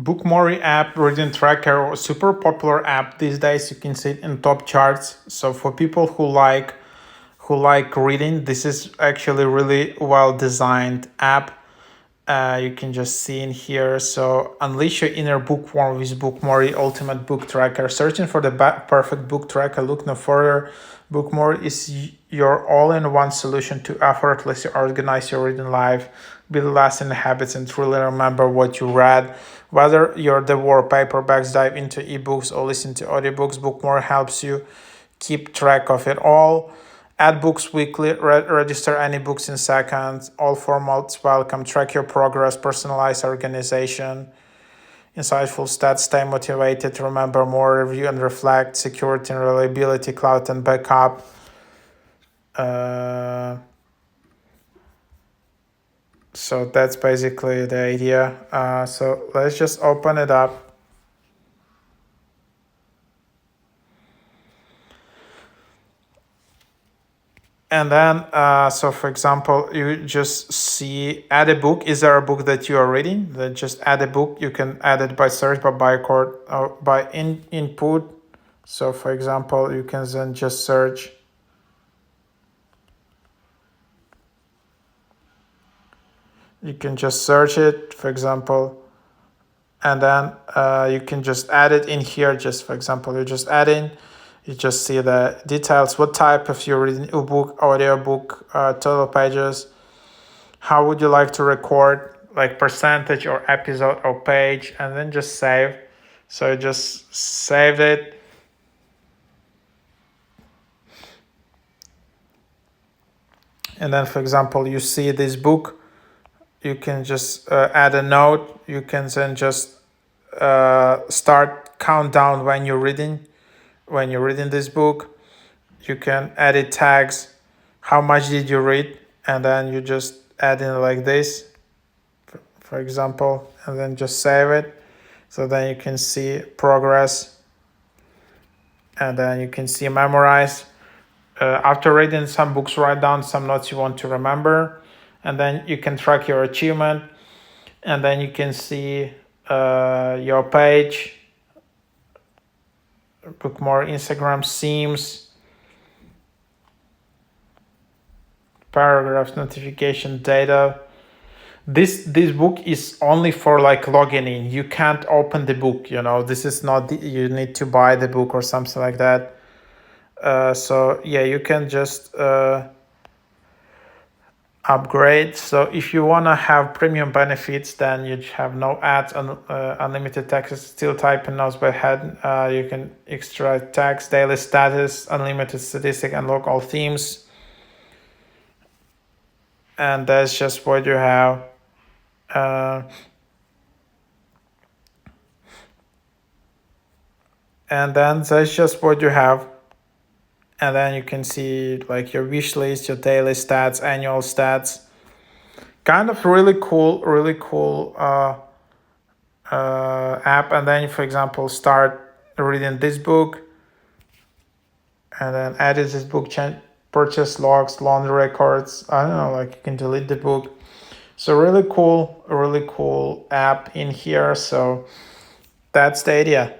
Bookmory app, reading tracker, super popular app these days. You can see it in top charts. So for people who like reading, this is actually really well designed app. You can just see in here. So unleash your inner bookworm with Bookmory Ultimate Book Tracker. Searching for the perfect book tracker, look no further. Bookmory is your all-in-one solution to effortlessly organize your reading life, build lasting habits, and truly remember what you read. Whether you're devour paperbacks, dive into ebooks, or listen to audiobooks, Bookmory helps you keep track of it all. Add books weekly, register any books in seconds, all formats welcome, track your progress, personalized organization, insightful stats, stay motivated, remember more, review and reflect, security and reliability, cloud and backup. So that's basically the idea. So let's just open it up. And then, so for example, you just see add a book. Is there a book that you are reading? Then just add a book. You can add it by search, by code, or by input. So for example, you can then just search. You can just search it, for example, and then you can just add it in here. Just for example, you just add in. You just see the details, what type of you're reading, ebook, audiobook, total pages. How would you like to record, like percentage or episode or page, and then just save. So just save it. And then, for example, you see this book, you can just add a note. You can then just start countdown when you're reading this book. You can edit tags. How much did you read? And then you just add in like this, for example, and then just save it. So then you can see progress, and then you can see memorize. After reading some books, write down some notes you want to remember, and then you can track your achievement, and then you can see your page, Bookmory Instagram themes, paragraphs, notification, data. This book is only for like logging in. You can't open the book. This is not. You need to buy the book or something like that. So yeah, you can just upgrade. So if you want to have premium benefits, then you have no ads and unlimited text, still type in notes by head. You can extra text, daily status, unlimited statistic, and log all themes. And that's just what you have. And then that's just what you have. And then you can see like your wish list, your daily stats, annual stats. Kind of really cool app. And then, for example, start reading this book, and then edit this book, purchase logs, loan records. I don't know, like you can delete the book. So really cool app in here. So that's the idea.